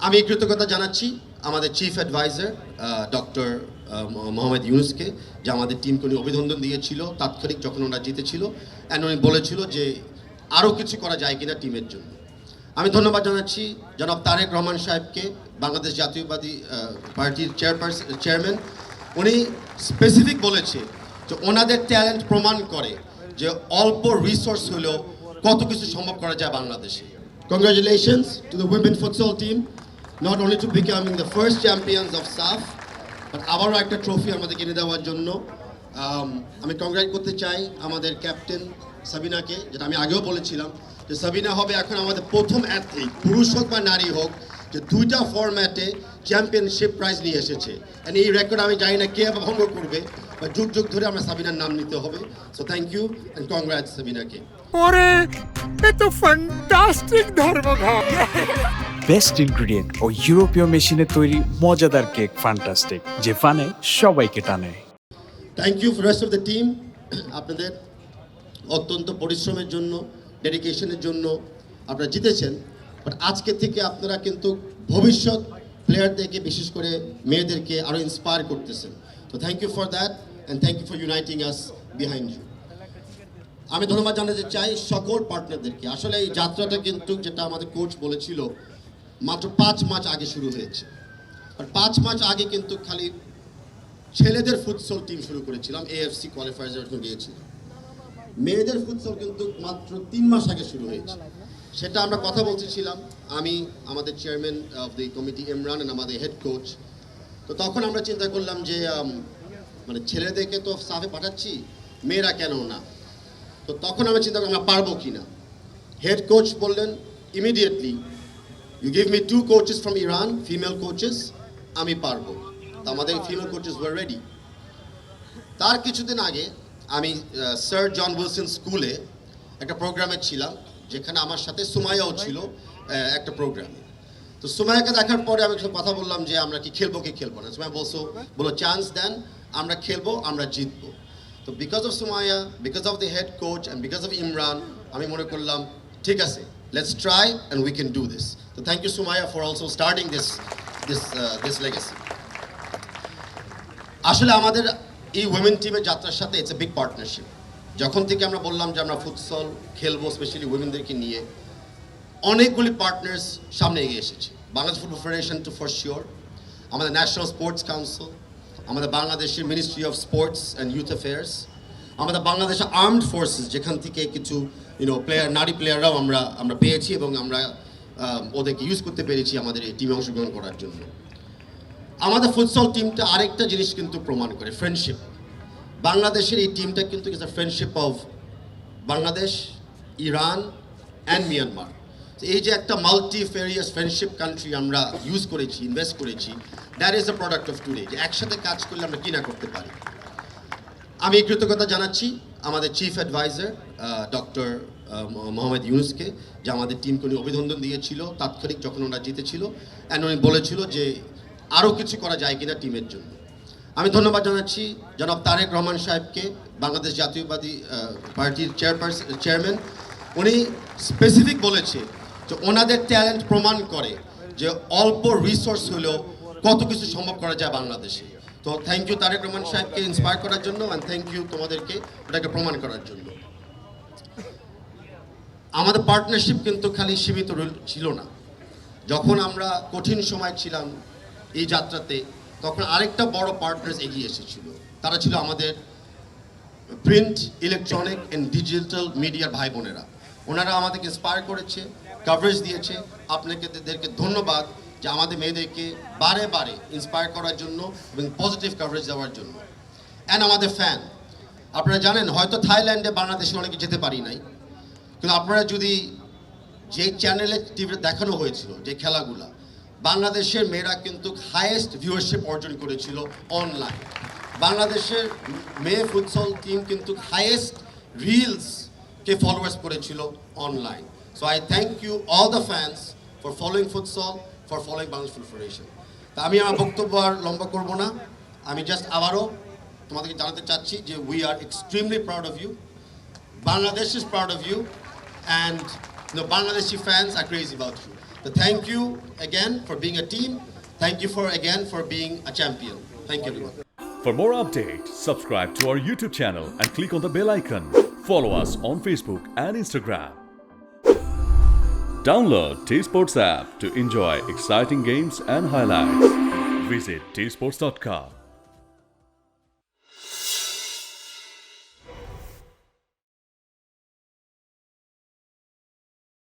আমি কৃতজ্ঞতা জানাচ্ছি আমাদের চিফ অ্যাডভাইজার ডক্টর মোহাম্মদ ইউনুসকে, যে আমাদের টিমকে উনি অভিনন্দন দিয়েছিল তাৎক্ষণিক যখন ওরা জিতেছিল, অ্যান্ড উনি বলেছিল যে আরও কিছু করা যায় কিনা টিমের জন্য। আমি ধন্যবাদ জানাচ্ছি জনাব তারেক রহমান সাহেবকে, বাংলাদেশ জাতীয়বাদী পার্টির চেয়ারম্যান। উনি স্পেসিফিক বলেছে যে ওনাদের ট্যালেন্ট প্রমাণ করে যে অল্প রিসোর্স হলেও কত কিছু সম্ভব করা যায় বাংলাদেশে। Congratulations to the women futsal team, not only to becoming the first champions of SAF, but আবারও একটা ট্রফি আমাদের কিনে দেওয়ার জন্য। আমি কংগ্রেট করতে চাই আমাদের ক্যাপ্টেন সাবিনাকে, যেটা আমি আগেও বলেছিলাম যে সাবিনা হবে এখন আমাদের প্রথম অ্যাথলিট, পুরুষ হোক বা নারী হোক, যে 2টা ফরম্যাটে চ্যাম্পিয়নশিপ প্রাইজ নিয়ে এসেছে। অ্যান্ড এই রেকর্ড আমি জানি না কে ভঙ্গ করবে, বা যুগ যুগ ধরে আমরা সাবিনার নাম নিতে হবে। So thank you and congrats সাবিনাকে। ওরে এ তো ফ্যান্টাস্টিক ধর্মঘট। বেস্ট ইনগ্রিডিয়েন্ট ও ইউরোপীয় মেশিনে তৈরি মজাদার কেক ফ্যান্টাস্টিক, যে ফানে সবাইকে টানে। Thank you for rest of the team, আপনাদের অত্যন্ত পরিশ্রমের জন্য, ডেডিকেশনের জন্য আপনারা জিতেছেন। বাট আজকে থেকে আপনারা কিন্তু ভবিষ্যৎ প্লেয়ারদেরকে, বিশেষ করে মেয়েদেরকে আরও ইন্সপায়ার করতেছেন। তো thank you for that and thank you for uniting us behind you. আমি ধন্যবাদ জানাতে চাই সকল পার্টনারদেরকে। আসলে এই যাত্রাটা কিন্তু, যেটা আমাদের কোচ বলেছিল, মাত্র 5 মাস আগে শুরু হয়েছে। আর 5 মাস আগে কিন্তু খালি ছেলেদের ফুটসল টিম শুরু করেছিলাম, এএফসি কোয়ালিফায়ার্সের জন্য গিয়েছিলাম। মেয়েদের ফুটসল কিন্তু মাত্র 3 মাস আগে শুরু হয়েছে। সেটা আমরা কথা বলতেছিলাম, আমি, আমাদের chairman of the committee Imran, আমাদের হেড কোচ। তো তখন আমরা চিন্তা করলাম যে মানে ছেলেদেরকে তো সাফে পাঠাচ্ছি, মেয়েরা কেন না। তো তখন আমরা চিন্তা করলাম আমরা পারবো কি না। হেড কোচ বললেন immediately, you give me 2 coaches from Iran, female coaches, আমি পারবো। তো আমাদের ফিমেল কোচেস ওয়ার রেডি। তার কিছুদিন আগে আমি স্যার জন উইলসন স্কুলে একটা প্রোগ্রামে ছিলাম, যেখানে আমার সাথে সুমাইয়াও ছিল একটা প্রোগ্রামে। তো সুমাইয়াকে দেখার পরে আমি কথা বললাম যে আমরা কি খেলবো কি খেলবো না। সুমাইয়া বলো চান্স দেন, আমরা খেলবো, আমরা জিতবো। তো because of Sumaiya, because of the head coach and because of Imran, আমি মনে করলাম ঠিক আছে, let's try and we can do this. তো thank you Sumaiya for also starting this legacy. আসলে আমাদের এই উইমেন টিমের যাত্রার সাথে ইটস এ বিগ পার্টনারশিপ। যখন থেকে আমরা বললাম যে আমরা ফুটসল খেলবো, স্পেশালি উইমেনদেরকে নিয়ে, অনেকগুলি পার্টনার্স সামনে এগিয়ে এসেছে। Bangladesh football federation to for sure, আমাদের ন্যাশনাল স্পোর্টস কাউন্সিল, আমাদের বাংলাদেশের ministry of sports and youth affairs, আমাদের বাংলাদেশের আর্মড ফোর্সেস, যেখান থেকে কিছু নারী প্লেয়াররাও আমরা পেয়েছি এবং আমরা ওদেরকে ইউজ করতে পেরেছি আমাদের এই টিমে অংশগ্রহণ করার জন্য। আমাদের ফুটসল টিমটা আরেকটা জিনিস কিন্তু প্রমাণ করে, ফ্রেন্ডশিপ। বাংলাদেশের এই টিমটা কিন্তু is a friendship of Bangladesh, Iran and Myanmar. এই যে একটা মাল্টিফেরিয়াস ফ্রেন্ডশিপ কান্ট্রি আমরা ইউজ করেছি, ইনভেস্ট করেছি, that is the product of today, যে একসাথে কাজ করলে আমরা কি না করতে পারি। আমি কৃতজ্ঞতা জানাচ্ছি আমাদের চিফ অ্যাডভাইজার ডক্টর মোহাম্মদ ইউনুসকে, যে আমাদের টিমকে উনি অভিনন্দন দিয়েছিল তাৎক্ষণিক যখন ওরা জিতেছিল, অ্যান্ড উনি বলেছিল যে আরও কিছু করা যায় কিনা টিমের জন্য। আমি ধন্যবাদ জানাচ্ছি জনাব তারেক রহমান সাহেবকে, বাংলাদেশ জাতীয়বাদী পার্টির চেয়ারম্যান। উনি স্পেসিফিক বলেছে যে ওনাদের ট্যালেন্ট প্রমাণ করে যে অল্প রিসোর্স হলেও কত কিছু সম্ভব করা যায় বাংলাদেশে। তো থ্যাংক ইউ তারেক রহমান সাহেবকে ইন্সপায়ার করার জন্য, অ্যান্ড থ্যাংক ইউ তোমাদেরকে ওটাকে প্রমাণ করার জন্য। আমাদের পার্টনারশিপ কিন্তু খালি সীমিত ছিল না। যখন আমরা কঠিন সময় ছিলাম এই যাত্রাতে, তখন আরেকটা বড় পার্টনার্স এগিয়ে এসেছিল। তারা ছিল আমাদের প্রিন্ট, ইলেকট্রনিক অ্যান্ড ডিজিটাল মিডিয়ার ভাই বোনেরা। ওনারা আমাদেরকে ইন্সপায়ার করেছে, কভারেজ দিয়েছে। আপনাদেরকে ধন্যবাদ যে আমাদের মেয়েদেরকে বারে বারে ইন্সপায়ার করার জন্য এবং পজিটিভ কভারেজ দেওয়ার জন্য। অ্যান্ড আমাদের ফ্যান, আপনারা জানেন হয়তো থাইল্যান্ডে বাংলাদেশে অনেকে যেতে পারি নাই, কিন্তু আপনারা যদি যে চ্যানেলে টিভিতে দেখানো হয়েছিল যে খেলাগুলা, বাংলাদেশের মেয়েরা কিন্তু হাইয়েস্ট ভিউয়ারশিপ অর্জন করেছিল অনলাইন। বাংলাদেশের মেয়ে ফুটসল টিম কিন্তু হাইয়েস্ট রিলসকে ফলোয়ার্স করেছিল online. So I thank you all the fans for following futsal, for following Bangladesh football federation. তা আমি আমার বক্তব্য আর লম্বা করবো না, আমি জাস্ট আবারও তোমাদেরকে জানাতে চাচ্ছি যে we are extremely proud of you, Bangladesh is proud of you, and Bangladeshi fans are crazy about you. So thank you again for being a team. Thank you for being a champion. Thank you everyone. For more updates, subscribe to our YouTube channel and click on the bell icon. Follow us on Facebook and Instagram. Download T-Sports app to enjoy exciting games and highlights. Visit tsports.com.